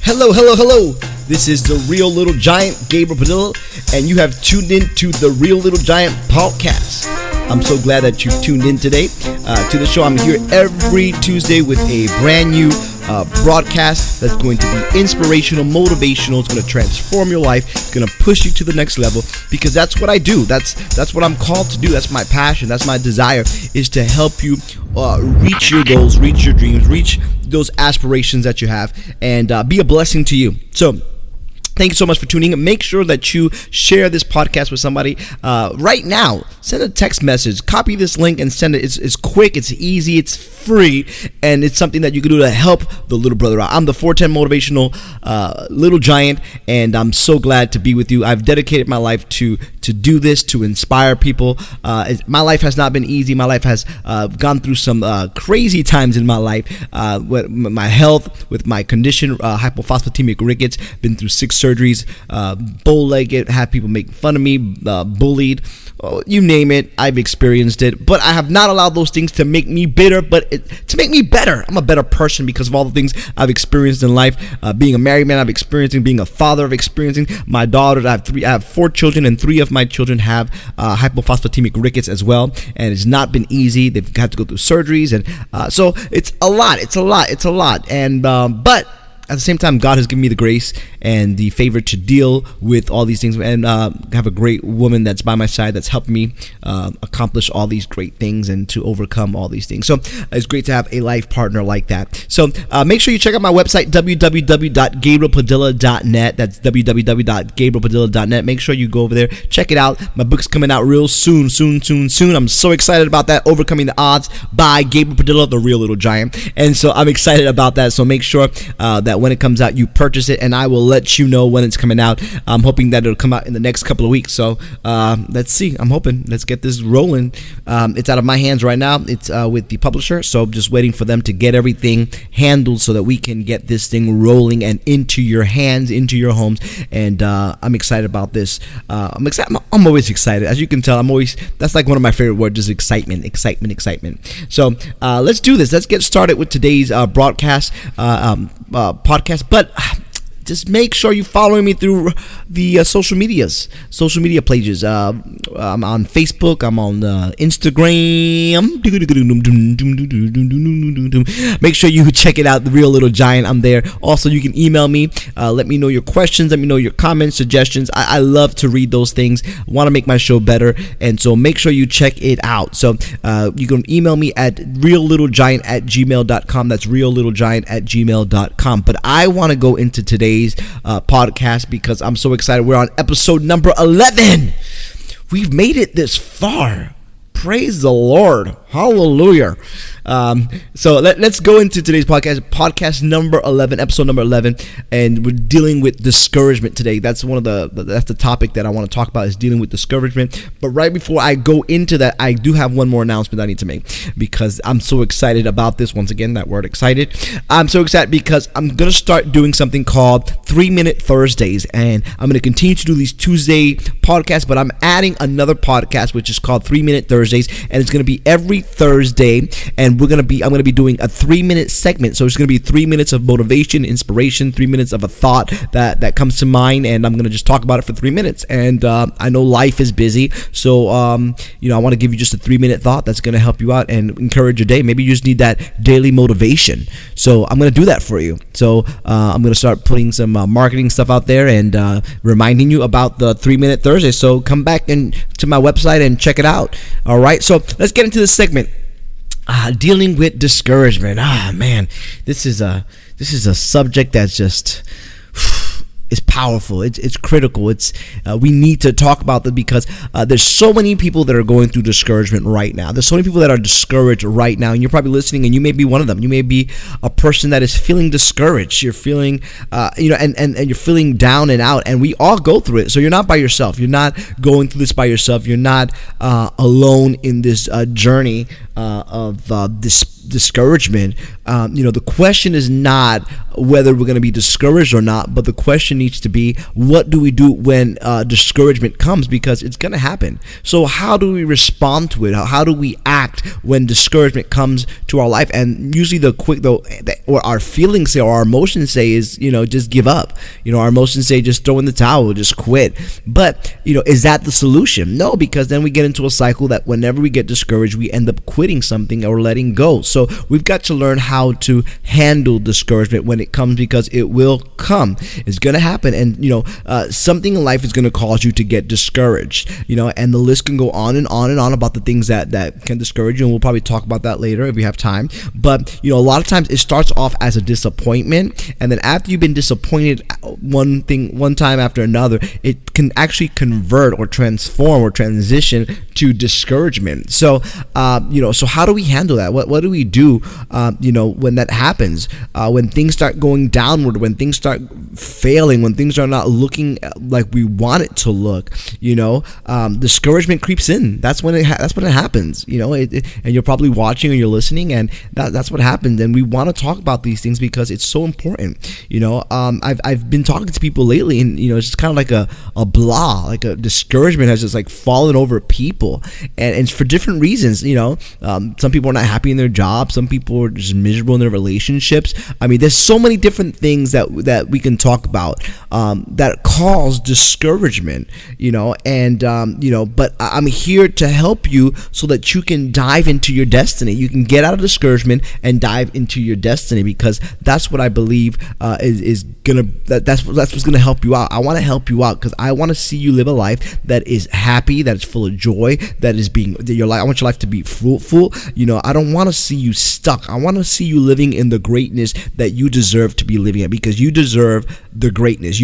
Hello, hello, hello. This is the Real Little Giant, Gabriel Padilla, and you have tuned in to the Real Little Giant podcast. I'm so glad that you've tuned in today to the show. I'm here every Tuesday with a brand new broadcast that's going to be inspirational, motivational. It's going to transform your life. It's going to push you to the next level, because that's what I do. That's what I'm called to do. That's my passion. That's my desire, is to help you reach your goals, reach your dreams, reach those aspirations that you have, and be a blessing to you. So thank you so much for tuning in. Make sure that you share this podcast with somebody right now. Send a text message. Copy this link and send it. It's quick. It's easy. It's free. And it's something that you can do to help the little brother out. I'm the 410 Motivational Little Giant, and I'm so glad to be with you. I've dedicated my life to do this, to inspire people. My life has not been easy. My life has gone through some crazy times in my life with my health, with my condition, hypophosphatemic rickets. Been through 6 surgeries, bow-legged, had people make fun of me, bullied, you name it, I've experienced it. But I have not allowed those things to make me bitter, but to make me better. I'm a better person because of all the things I've experienced in life. Being a married man, I've experienced being a father, I've experienced my daughter. I have 4 children, and 3 of my children have hypophosphatemic rickets as well, and it's not been easy. They've had to go through surgeries, and so it's a lot. And but at the same time, God has given me the grace and the favor to deal with all these things, and have a great woman that's by my side that's helped me accomplish all these great things and to overcome all these things. So it's great to have a life partner like that. So make sure you check out my website, www.gabrielpadilla.net. That's www.gabrielpadilla.net. Make sure you go over there, check it out. My book's coming out real soon. I'm so excited about that. Overcoming the Odds by Gabriel Padilla, the Real Little Giant. And so I'm excited about that. So make sure that when it comes out, you purchase it, and I will let you know when it's coming out. I'm hoping that it'll come out in the next couple of weeks. So let's see. I'm hoping. Let's get this rolling. It's out of my hands right now. It's with the publisher, so I'm just waiting for them to get everything handled so that we can get this thing rolling and into your hands, into your homes. And I'm excited about this. I'm excited. I'm always excited. As you can tell, that's like one of my favorite words, is excitement. So let's do this. Let's get started with today's broadcast. Podcast, but just make sure you following me through the social media pages. I'm on Facebook. I'm on Instagram. Make sure you check it out, The Real Little Giant. I'm there. Also, you can email me. Let me know your questions. Let me know your comments, suggestions. I love to read those things. Want to make my show better, and so make sure you check it out. So you can email me at reallittlegiant@gmail.com. That's reallittlegiant@gmail.com. But I want to go into today's podcast because I'm so excited. We're on episode number 11. We've made it this far. Praise the Lord. Hallelujah. So let's go into today's podcast number 11, episode number 11, and we're dealing with discouragement today. That's the topic that I want to talk about, is dealing with discouragement. But right before I go into that, I do have one more announcement I need to make, because I'm so excited about this. Once again, that word, excited. I'm so excited because I'm going to start doing something called 3-Minute Thursdays, and I'm going to continue to do these Tuesday podcasts, but I'm adding another podcast which is called 3-Minute Thursdays, and it's going to be every Thursday, and I'm going to be doing a 3-minute segment. So it's going to be 3 minutes of motivation, inspiration, 3 minutes of a thought that comes to mind, and I'm going to just talk about it for 3 minutes. And I know life is busy, so I want to give you just a 3-minute thought that's going to help you out and encourage your day. Maybe you just need that daily motivation. So I'm going to do that for you. So I'm going to start putting some marketing stuff out there and reminding you about the 3-Minute Thursday. So come back to my website and check it out. All right. So let's get into this segment. Dealing with discouragement. Man, this is a subject that's just is powerful. It's critical. We need to talk about that because there's so many people that are going through discouragement right now. There's so many people that are discouraged right now, and you're probably listening, and you may be one of them. You may be a person that is feeling discouraged. You're feeling, and you're feeling down and out, and we all go through it. So you're not by yourself. You're not going through this by yourself. You're not alone in this journey of this discouragement. The question is not whether we're going to be discouraged or not, but the question needs to be, what do we do when discouragement comes? Because it's going to happen. So how do we respond to it? How do we act when discouragement comes to our life? And usually or our feelings say, or our emotions say is, just give up. Our emotions say just throw in the towel, just quit. But, is that the solution? No, because then we get into a cycle that whenever we get discouraged, we end up quitting something or letting go. So we've got to learn how to handle discouragement when it comes, because it will come. It's going to happen. And, something in life is going to cause you to get discouraged, and the list can go on and on and on about the things that can discourage you. And we'll probably talk about that later if we have time. But, a lot of times it starts off as a disappointment. And then after you've been disappointed one time after another, it can actually convert or transform or transition to discouragement. So, so how do we handle that? What do we do, when that happens? When things start going downward, when things start failing, when things are not looking like we want it to look, discouragement creeps in. That's when it happens, and you're probably watching or you're listening, and that's what happens. And we want to talk about these things because it's so important. I've been talking to people lately, and it's just kind of like a blah, like a discouragement has just like fallen over people, and it's for different reasons. Some people are not happy in their job, some people are just miserable in their relationships. I mean, there's so many different things that we can talk about that cause discouragement, but I'm here to help you so that you can dive into your destiny. You can get out of discouragement and dive into your destiny, because that's what I believe that's what's gonna help you out. I want to help you out because I want to see you live a life that is happy, that is full of joy, I want your life to be fruitful. I don't want to see you stuck. I want to see you living in the greatness that you deserve to be living at, because you deserve the greatness.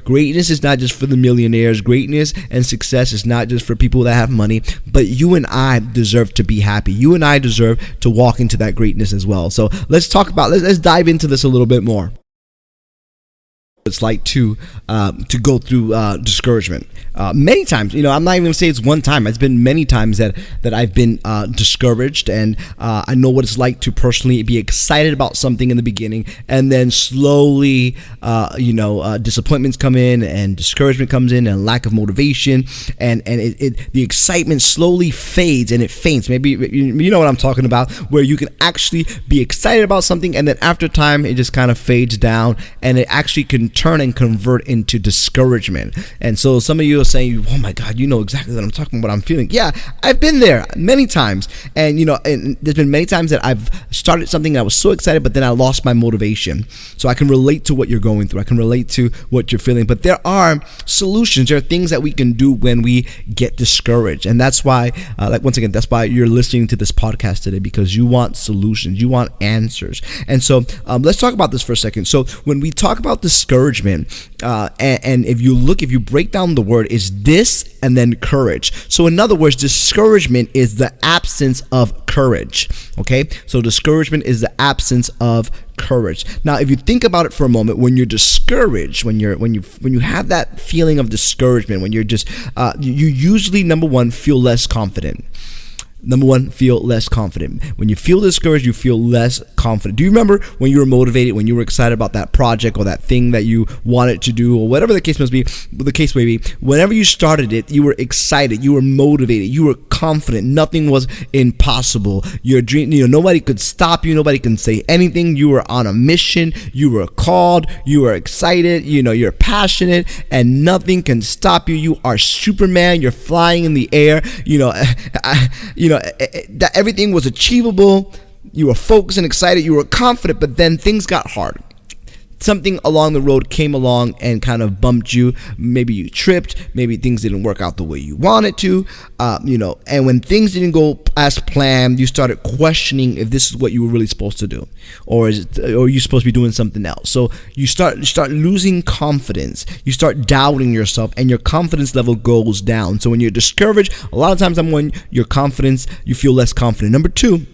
Greatness is not just for the millionaires. Greatness and success is not just for people that have money, but you and I deserve to be happy. You and I deserve to walk into that greatness as well. So let's dive into this a little bit more. It's like to go through discouragement. Many times, I'm not even gonna say it's one time. It's been many times that I've been discouraged, and I know what it's like to personally be excited about something in the beginning, and then slowly, disappointments come in, and discouragement comes in, and lack of motivation, and the excitement slowly fades and it faints. Maybe you know what I'm talking about, where you can actually be excited about something, and then after time it just kind of fades down, and it actually can turn and convert into discouragement. And so some of you are saying, oh my God, you know exactly what I'm talking about, what I'm feeling. Yeah, I've been there many times. And and there's been many times that I've started something and I was so excited, but then I lost my motivation. So I can relate to what you're going through. I can relate to what you're feeling. But there are solutions. There are things that we can do when we get discouraged. And that's why, that's why you're listening to this podcast today, because you want solutions. You want answers. And so let's talk about this for a second. So when we talk about discouragement, and if you break down the word, it's dis and then courage. So in other words, discouragement is the absence of courage. Okay, so discouragement is the absence of courage. Now, if you think about it for a moment, when you're discouraged, when you have that feeling of discouragement, when you're just you usually, number one, feel less confident. Feel less confident. When you feel discouraged, you feel less confident. Do you remember when you were motivated, when you were excited about that project or that thing that you wanted to do, or whatever the case may be, whenever you started it, you were excited, you were motivated, you were confident, nothing was impossible. Your dream, nobody could stop you, nobody can say anything. You were on a mission, you were called, you were excited, you're passionate, and nothing can stop you. You are Superman, you're flying in the air, that everything was achievable. You were focused and excited, you were confident, but then things got hard. Something along the road came along and kind of bumped you. Maybe you tripped, maybe things didn't work out the way you wanted to, and when things didn't go as planned, you started questioning if this is what you were really supposed to do, or you're supposed to be doing something else. So you start losing confidence, you start doubting yourself, and your confidence level goes down. So when you're discouraged, a lot of times when your confidence, you feel less confident. Number two,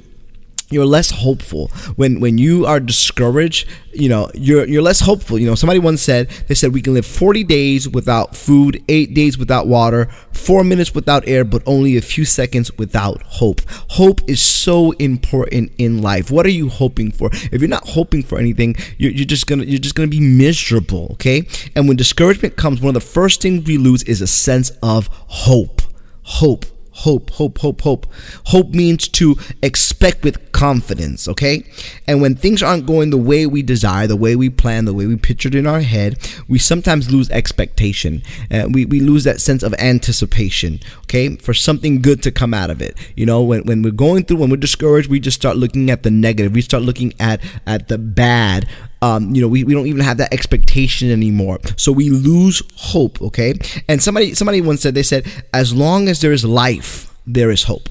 you're less hopeful. When you are discouraged, you're less hopeful. Somebody once said, they said we can live 40 days without food, 8 days without water, 4 minutes without air, but only a few seconds without hope. Hope is so important in life. What are you hoping for? If you're not hoping for anything, you're just gonna be miserable. Okay. And when discouragement comes, one of the first things we lose is a sense of hope. Hope means to expect with confidence, okay? And when things aren't going the way we desire, the way we plan, the way we pictured in our head, we sometimes lose expectation. We lose that sense of anticipation, okay, for something good to come out of it. When we're going through, when we're discouraged, we just start looking at the negative. We start looking at the bad. We don't even have that expectation anymore. So we lose hope, okay? And somebody once said, they said, as long as there is life, there is hope.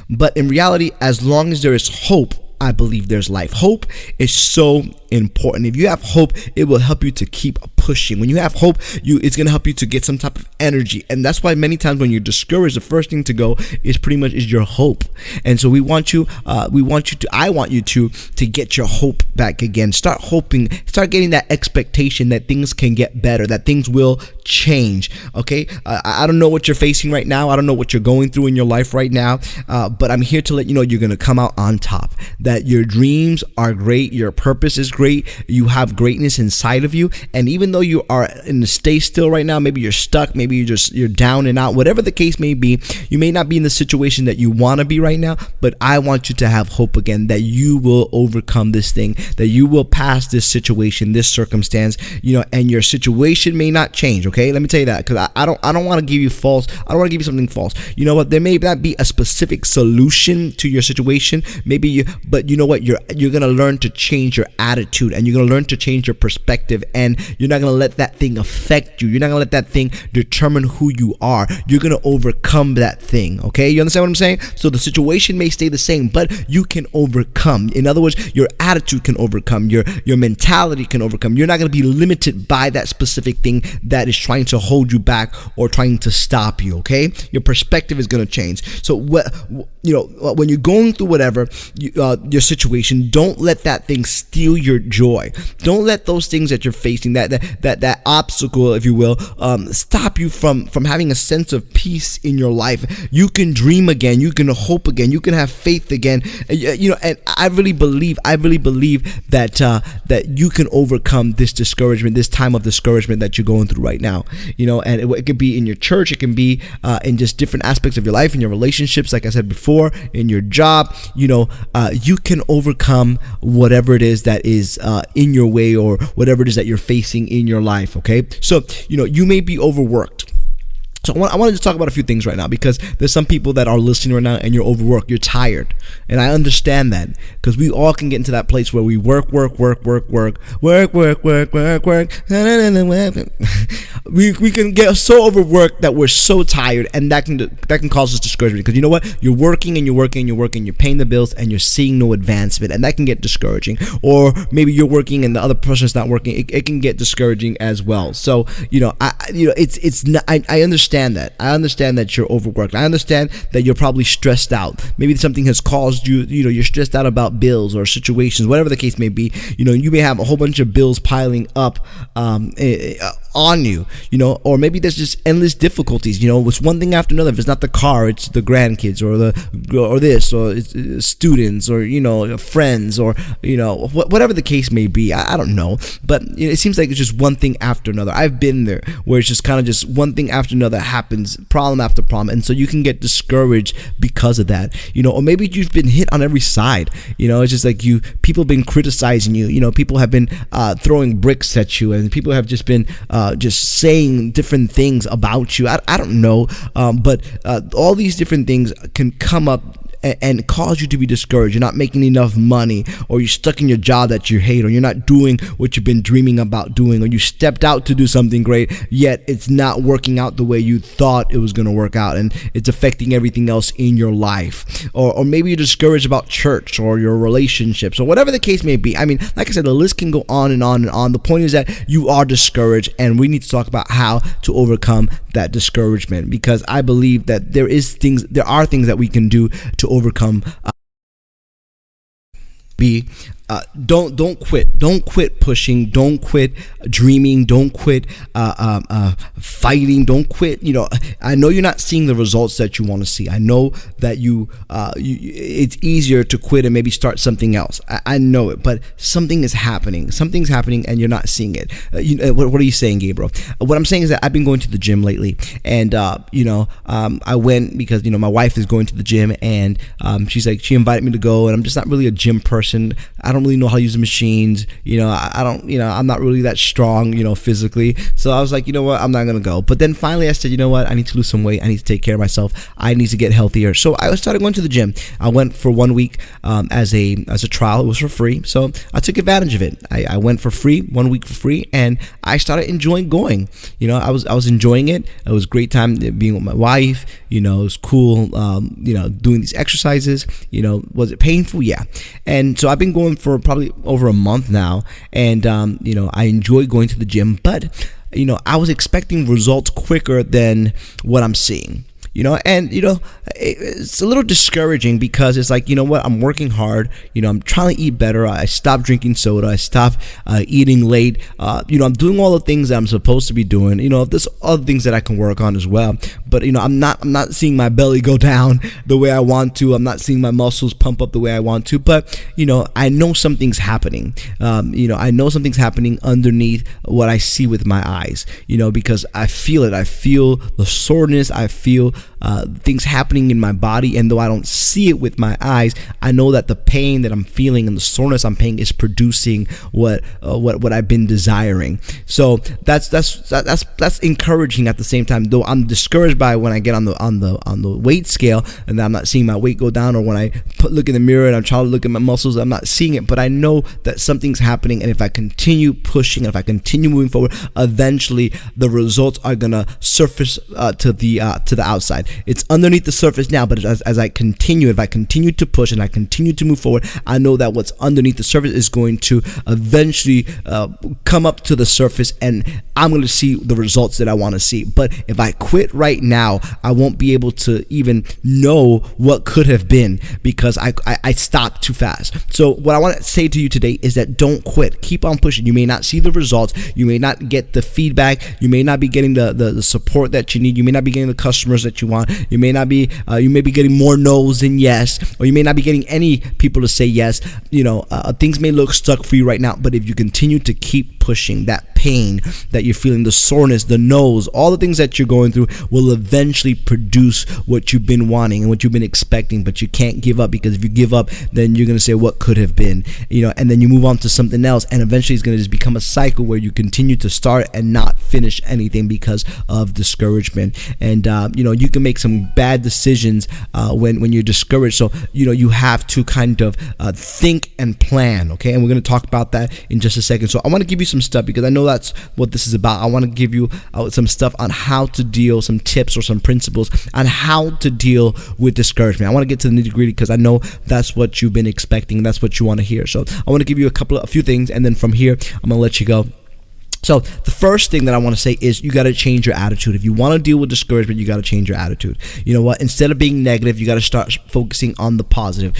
But in reality, as long as there is hope, I believe there's life. Hope is so important. If you have hope, it will help you to keep pushing. When you have hope, it's going to help you to get some type of energy. And that's why many times when you're discouraged, the first thing to go is pretty much your hope. And so I want you to get your hope back again. Start hoping, start getting that expectation that things can get better, that things will change. Okay. I don't know what you're facing right now. I don't know what you're going through in your life right now. But I'm here to let you know you're going to come out on top, that your dreams are great. Your purpose is great. You have greatness inside of you. And even though you are in the stay still right now, maybe you're stuck, maybe you're down and out, whatever the case may be, you may not be in the situation that you want to be right now, but I want you to have hope again, that you will overcome this thing, that you will pass this situation, this circumstance, and your situation may not change. Okay. Let me tell you that, because I don't want to give you something false. You know what? There may not be a specific solution to your situation. But you know what? You're going to learn to change your attitude, and you're going to learn to change your perspective, and you're not going to let that thing affect you. You're not going to let that thing determine who you are. You're going to overcome that thing. Okay. You understand what I'm saying? So the situation may stay the same, but you can overcome. In other words, your attitude can overcome, your mentality can overcome. You're not going to be limited by that specific thing that is trying to hold you back or trying to stop you. Okay. Your perspective is going to change. So when you're going through whatever your situation, don't let that thing steal your joy. Don't let those things that you're facing, that obstacle, if you will, stop you from having a sense of peace in your life. You can dream again. You can hope again. You can have faith again. And I really believe that you can overcome this discouragement, this time of discouragement that you're going through right now. And it could be in your church. It can be in just different aspects of your life, in your relationships, like I said before, in your job. You can overcome whatever it is that is in your way, or whatever it is that you're facing in your life. Okay. So, you may be overworked. So I want to just talk about a few things right now, because there's some people that are listening right now and you're overworked, you're tired. And I understand that, because we all can get into that place where we work. We can get so overworked that we're so tired, and that can cause us discouragement, because you know what? You're working, you're paying the bills, and you're seeing no advancement, and that can get discouraging. Or maybe you're working and the other person's not working. It can get discouraging as well. So, I understand that. I understand that you're overworked. I understand that you're probably stressed out. Maybe something has caused you, you're stressed out about bills or situations, whatever the case may be. You may have a whole bunch of bills piling up on you, or maybe there's just endless difficulties. It's one thing after another. If it's not the car, it's the grandkids, or it's students, or friends, or whatever the case may be. I don't know, but it seems like it's just one thing after another. I've been there, where it's just kind of just one thing after another happens, problem after problem, and so you can get discouraged because of that. Or maybe you've been hit on every side. It's just like people have been criticizing you. People have been throwing bricks at you, and people have just been just saying different things about you. I don't know, but all these different things can come up and cause you to be discouraged. You're not making enough money, or you're stuck in your job that you hate, or you're not doing what you've been dreaming about doing, or you stepped out to do something great, yet it's not working out the way you thought it was going to work out, and it's affecting everything else in your life. Or maybe you're discouraged about church or your relationships, or whatever the case may be. I mean, like I said, the list can go on and on and on. The point is that you are discouraged, and we need to talk about how to overcome that discouragement, because I believe that there are things that we can do to overcome B, don't quit pushing, don't quit dreaming, don't quit fighting, don't quit. I know you're not seeing the results that you want to see. I know that it's easier to quit and maybe start something else. I know it, but something's happening and you're not seeing it. What are you saying, Gabriel? What I'm saying is that I've been going to the gym lately, and I went because my wife is going to the gym, and she invited me to go, and I'm just not really a gym person. I don't really know how to use the machines. I'm not really that strong, physically. So I was like, you know what, I'm not gonna go. But then finally I said, you know what, I need to lose some weight. I need to take care of myself. I need to get healthier. So I started going to the gym. I went for 1 week as a trial. It was for free, so I took advantage of it. I went for free, 1 week for free, and I started enjoying going. I was enjoying it. It was a great time being with my wife. It was cool. Doing these exercises. Was it painful? Yeah. And so I've been going for probably over a month now, and I enjoy going to the gym, but I was expecting results quicker than what I'm seeing. It's a little discouraging because it's like, what, I'm working hard, I'm trying to eat better. I stopped drinking soda. I stopped eating late. I'm doing all the things that I'm supposed to be doing. There's other things that I can work on as well. But, I'm not seeing my belly go down the way I want to. I'm not seeing my muscles pump up the way I want to. But, I know something's happening. I know something's happening underneath what I see with my eyes, because I feel it. I feel the soreness. I feel things happening in my body, and though I don't see it with my eyes, I know that the pain that I'm feeling and the soreness I'm feeling is producing what I've been desiring. So that's encouraging at the same time. Though I'm discouraged by when I get on the weight scale and I'm not seeing my weight go down, or when I look in the mirror and I'm trying to look at my muscles, I'm not seeing it. But I know that something's happening, and if I continue pushing, and if I continue moving forward, eventually the results are gonna surface to the outside. It's underneath the surface now, but as I continue, if I continue to push and I continue to move forward, I know that what's underneath the surface is going to eventually come up to the surface, and I'm going to see the results that I want to see. But if I quit right now, I won't be able to even know what could have been, because I stopped too fast. So what I want to say to you today is that don't quit. Keep on pushing. You may not see the results. You may not get the feedback. You may not be getting the support that you need. You may not be getting the customers that you want. You may not be. You may be getting more no's than yes, or you may not be getting any people to say yes. Things may look stuck for you right now, but if you continue to keep pushing, that pain that you're feeling, the soreness, the no's, all the things that you're going through will eventually produce what you've been wanting and what you've been expecting. But you can't give up, because if you give up, then you're going to say what could have been, and then you move on to something else, and eventually it's going to just become a cycle where you continue to start and not finish anything because of discouragement. And you can make some bad decisions when you're discouraged. So you have to kind of think and plan. Okay, and we're going to talk about that in just a second. So I want to give you some stuff, because I know that's what this is about. I want to give you some stuff on how to deal, some tips or some principles on how to deal with discouragement. I want to get to the nitty-gritty, because I know that's what you've been expecting. That's what you want to hear. So I want to give you a few things, and then from here I'm going to let you go. So the first thing that I want to say is you got to change your attitude. If you want to deal with discouragement, you got to change your attitude. You know what? Instead of being negative, you got to start focusing on the positive.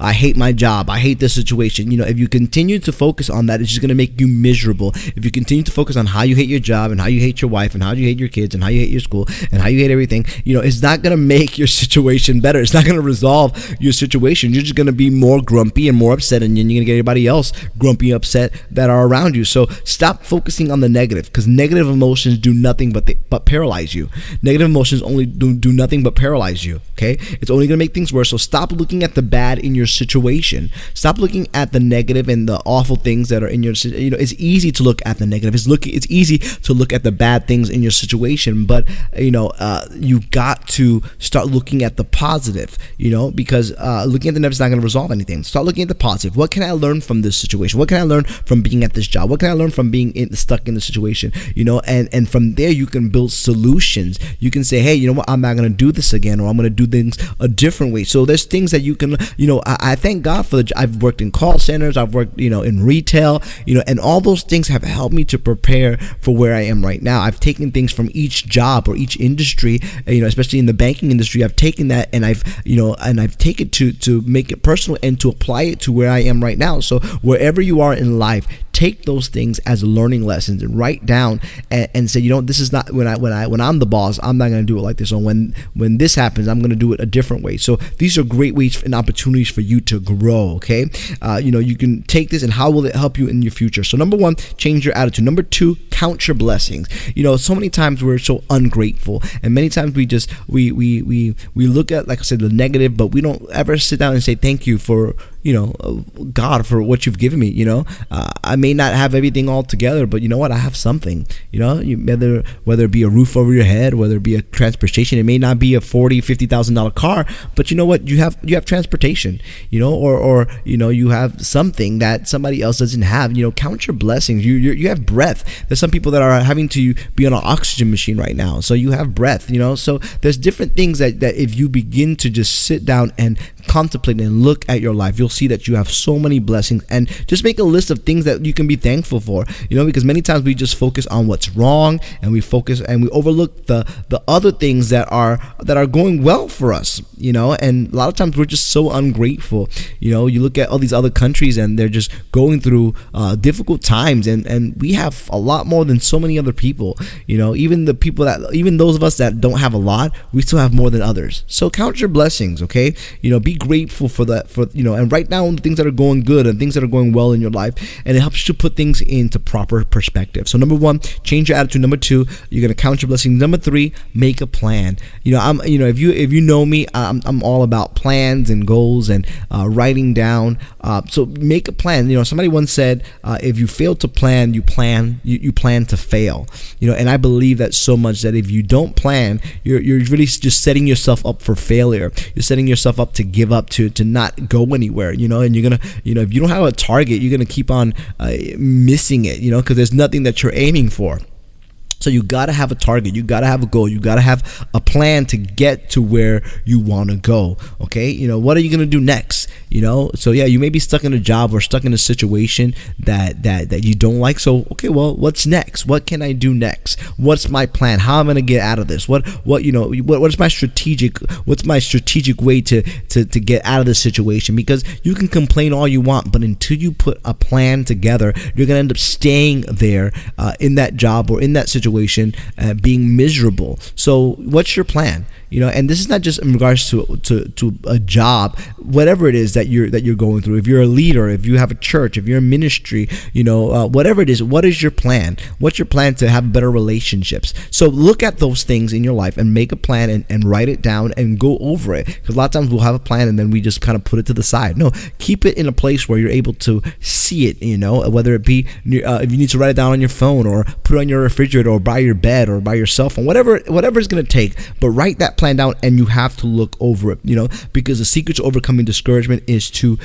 I hate my job. I hate this situation. If you continue to focus on that, it's just going to make you miserable. If you continue to focus on how you hate your job and how you hate your wife and how you hate your kids and how you hate your school and how you hate everything, it's not going to make your situation better. It's not going to resolve your situation. You're just going to be more grumpy and more upset, and then you're going to get everybody else grumpy and upset that are around you. So stop focusing on the negative, because negative emotions do nothing but paralyze you. Negative emotions only do nothing but paralyze you. Okay, it's only going to make things worse. So stop looking at the bad in your situation. Stop looking at the negative and the awful things that are in your. It's easy to look at the negative. It's easy to look at the bad things in your situation, but you got to start looking at the positive. Because looking at the negative is not going to resolve anything. Start looking at the positive. What can I learn from this situation? What can I learn from being at this job? What can I learn from being stuck in the situation? And from there you can build solutions. You can say, hey, I'm not going to do this again, or I'm going to do things a different way. So there's things that you can, I thank God for I've worked in call centers, I've worked, in retail, and all those things have helped me to prepare for where I am right now. I've taken things from each job or each industry, especially in the banking industry. I've taken that and I've taken it to make it personal and to apply it to where I am right now. So wherever you are in life, take those things as learning lessons and write down and say, this is not when I'm the boss, I'm not going to do it like this. Or when this happens, I'm going to do it a different way. So these are great ways and opportunities for you to grow. Okay, you can take this and how will it help you in your future? So number one, change your attitude. Number two, count your blessings. So many times we're so ungrateful, and many times we look at, like I said, the negative, but we don't ever sit down and say thank you for God, for what you've given me. I may not have everything all together, but you know what? I have something. Whether it be a roof over your head, whether it be a transportation, it may not be a $40,000-$50,000 car, but you know what? You have transportation. Or you have something that somebody else doesn't have. Count your blessings. You have breath. There's some people that are having to be on an oxygen machine right now, so you have breath. So there's different things that if you begin to just sit down and contemplate and look at your life, you'll see that you have so many blessings, and just make a list of things that you can be thankful for. Because many times we just focus on what's wrong, and we overlook the other things that are going well for us. And a lot of times we're just so ungrateful. You look at all these other countries and they're just going through difficult times, and we have a lot more than so many other people. Even those of us that don't have a lot, we still have more than others. So count your blessings, okay? Be grateful for that, and write down the things that are going good and things that are going well in your life, and it helps you to put things into proper perspective. So number one, change your attitude. Number two, you're gonna count your blessings. Number three, make a plan. If you know me, I'm all about plans and goals and writing down. So make a plan. Somebody once said, if you fail to plan, you plan to fail. And I believe that so much, that if you don't plan, you're really just setting yourself up for failure. You're setting yourself up to give up, to not go anywhere. And you're gonna, if you don't have a target, you're gonna keep on missing it. Because there's nothing that you're aiming for. So you got to have a target. You got to have a goal. You got to have a plan to get to where you want to go. Okay. What are you going to do next? So yeah, you may be stuck in a job or stuck in a situation that you don't like. So, okay, well, what's next? What can I do next? What's my plan? How am I going to get out of this? What's my strategic way to get out of this situation? Because you can complain all you want, but until you put a plan together, you're going to end up staying there in that job or in that situation, being miserable. So what's your plan? And this is not just in regards to a job, whatever it is that you're going through. If you're a leader, if you have a church, if you're in ministry, whatever it is, what is your plan? What's your plan to have better relationships? So look at those things in your life and make a plan and write it down and go over it. Because a lot of times we'll have a plan and then we just kind of put it to the side. No, keep it in a place where you're able to see it, whether it be if you need to write it down on your phone or put it on your refrigerator or by your bed or by your cell phone, whatever it's going to take. But write that plan down, and you have to look over it, because the secret to overcoming discouragement is to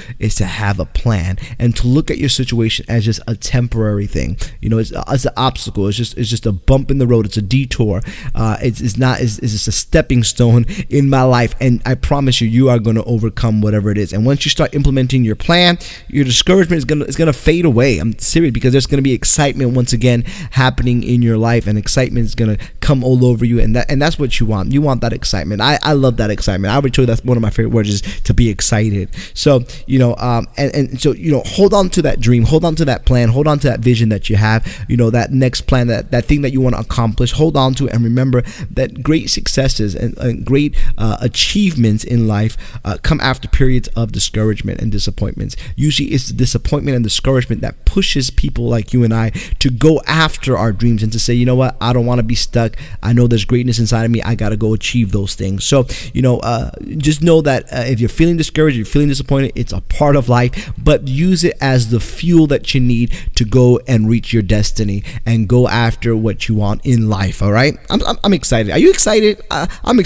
have a plan and to look at your situation as just a temporary thing. It's an obstacle. It's just a bump in the road. It's a detour. It's just a stepping stone in my life, and I promise you are going to overcome whatever it is. And once you start implementing your plan, your discouragement is going to fade away. I'm serious, because there's going to be excitement once again happening in your life, and excitement is going to come all over you, and that's what you want. You want that excitement. I love that excitement. I would tell you that's one of my favorite words, is to be excited. So so hold on to that dream, hold on to that plan, hold on to that vision that you have, that next plan, that thing that you want to accomplish. Hold on to it, and remember that great successes and great achievements in life come after periods of discouragement and disappointments. Usually it's the disappointment and discouragement that pushes people like you and I to go after our dreams and to say, what, I don't want to be stuck. I know there's greatness inside of me. I got to go achieve those things. So, just know that if you're feeling discouraged, you're feeling disappointed, it's a part of life, but use it as the fuel that you need to go and reach your destiny and go after what you want in life. All right. I'm excited. Are you excited? I'm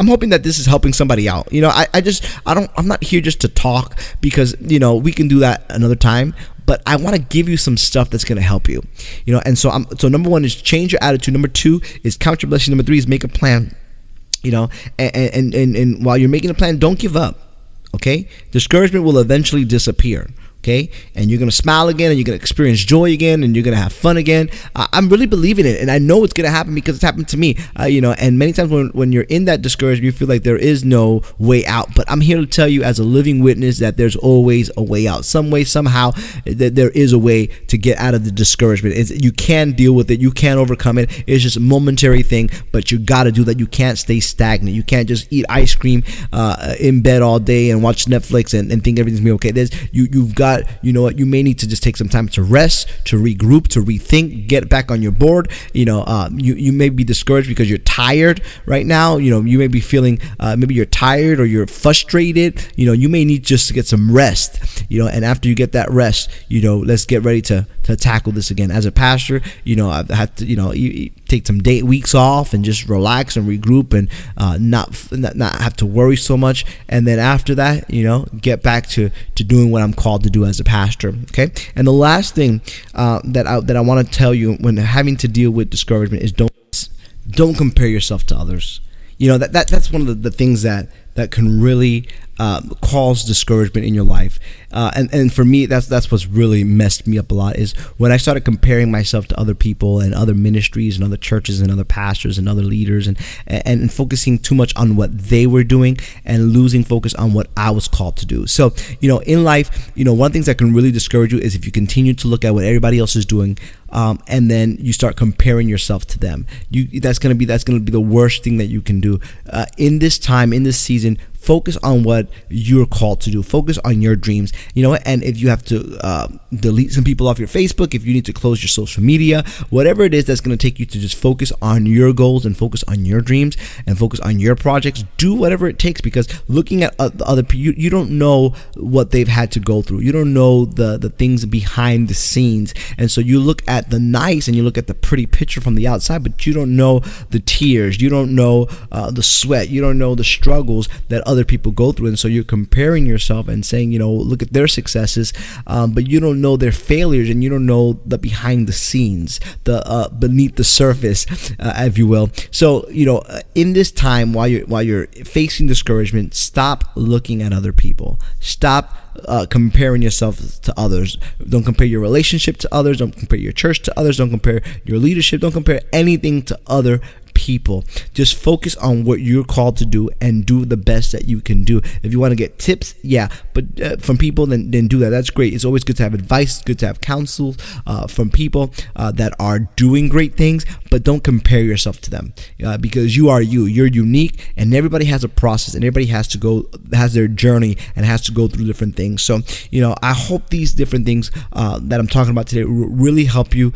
hoping that this is helping somebody out. I'm not here just to talk, because, we can do that another time. But I want to give you some stuff that's going to help you, and so number one is change your attitude. Number two is count your blessings. Number three is make a plan. And while you're making a plan, don't give up. Okay, discouragement will eventually disappear. Okay, and you're gonna smile again, and you're gonna experience joy again, and you're gonna have fun again. I'm really believing it, and I know it's gonna happen because it's happened to me. And many times when you're in that discouragement, you feel like there is no way out. But I'm here to tell you, as a living witness, that there's always a way out. Some way, somehow, that there is a way to get out of the discouragement. You can deal with it. You can overcome it. It's just a momentary thing, but you gotta do that. You can't stay stagnant. You can't just eat ice cream in bed all day and watch Netflix and think everything's gonna be okay. You've got, you know what, you may need to just take some time to rest, to regroup, to rethink, get back on your board. You may be discouraged because you're tired right now. You may be feeling maybe you're tired or you're frustrated. You may need just to get some rest. And after you get that rest, let's get ready to tackle this again. As a pastor, I've had to take some weeks off and just relax and regroup and not have to worry so much. And then after that, get back to doing what I'm called to do as a pastor. Okay. And the last thing that I want to tell you when having to deal with discouragement is don't compare yourself to others. That's one of the things that can really cause discouragement in your life. And for me, that's what's really messed me up a lot, is when I started comparing myself to other people and other ministries and other churches and other pastors and other leaders and focusing too much on what they were doing and losing focus on what I was called to do. So, in life, one of the things that can really discourage you is if you continue to look at what everybody else is doing, and then you start comparing yourself to them. That's gonna be the worst thing that you can do in this time, in this season. Focus on what you're called to do. Focus on your dreams. And if you have to delete some people off your Facebook, if you need to close your social media, whatever it is that's going to take you to just focus on your goals and focus on your dreams and focus on your projects, do whatever it takes, because looking at other people, you don't know what they've had to go through. You don't know the things behind the scenes. And so you look at the nice and you look at the pretty picture from the outside, but you don't know the tears. You don't know the sweat. You don't know the struggles that other people go through. And so you're comparing yourself and saying, look at their successes, but you don't know their failures, and you don't know the behind the scenes, the beneath the surface, if you will. So in this time, while you're facing discouragement, stop looking at other people. Stop comparing yourself to others. Don't compare your relationship to others. Don't compare your church to others. Don't compare your leadership. Don't compare anything to other people. Just focus on what you're called to do and do the best that you can do. If you want to get tips, but from people, then do that. That's great. It's always good to have advice, good to have counsel from people that are doing great things, but don't compare yourself to them, because you're unique, and everybody has a process, and everybody has their journey and has to go through different things. So I hope these different things that I'm talking about today really help you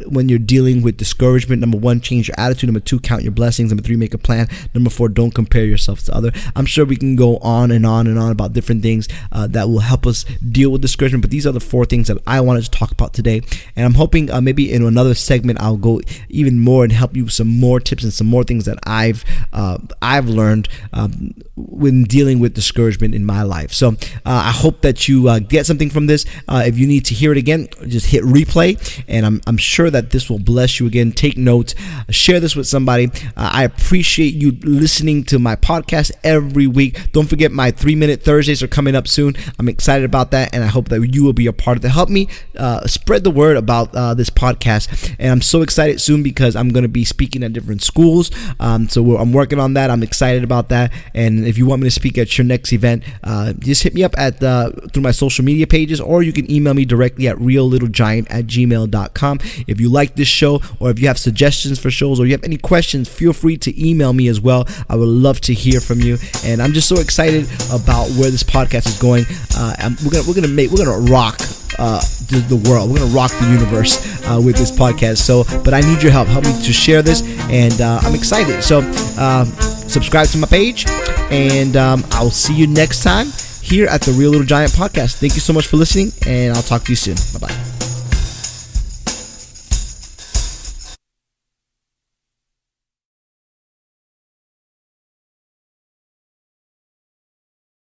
when you're dealing with discouragement. Number 1, change your attitude. Number 2, count your blessings. Number 3, make a plan. Number 4, don't compare yourself to others. I'm sure we can go on and on and on about different things that will help us deal with discouragement, but these are the 4 things that I wanted to talk about today. And I'm hoping maybe in another segment I'll go even more and help you with some more tips and some more things that I've learned when dealing with discouragement in my life. So I hope that you get something from this. If you need to hear it again, just hit replay, and I'm sure that this will bless you again. Take notes, share this with somebody. I appreciate you listening to my podcast every week. Don't forget, my 3-minute Thursdays are coming up soon. I'm excited about that, and I hope that you will be a part of it. Help me spread the word about this podcast. And I'm so excited soon because I'm going to be speaking at different schools. So I'm working on that. I'm excited about that. And if you want me to speak at your next event, just hit me up at through my social media pages, or you can email me directly at reallittlegiant@gmail.com. If you like this show, or if you have suggestions for shows, or you have any questions, feel free to email me as well. I would love to hear from you. And I'm just so excited about where this podcast is going. We're gonna rock the world. We're gonna rock the universe with this podcast. But I need your help. Help me to share this, and I'm excited. So subscribe to my page, and I'll see you next time here at the Real Little Giant podcast. Thank you so much for listening, and I'll talk to you soon. Bye-bye.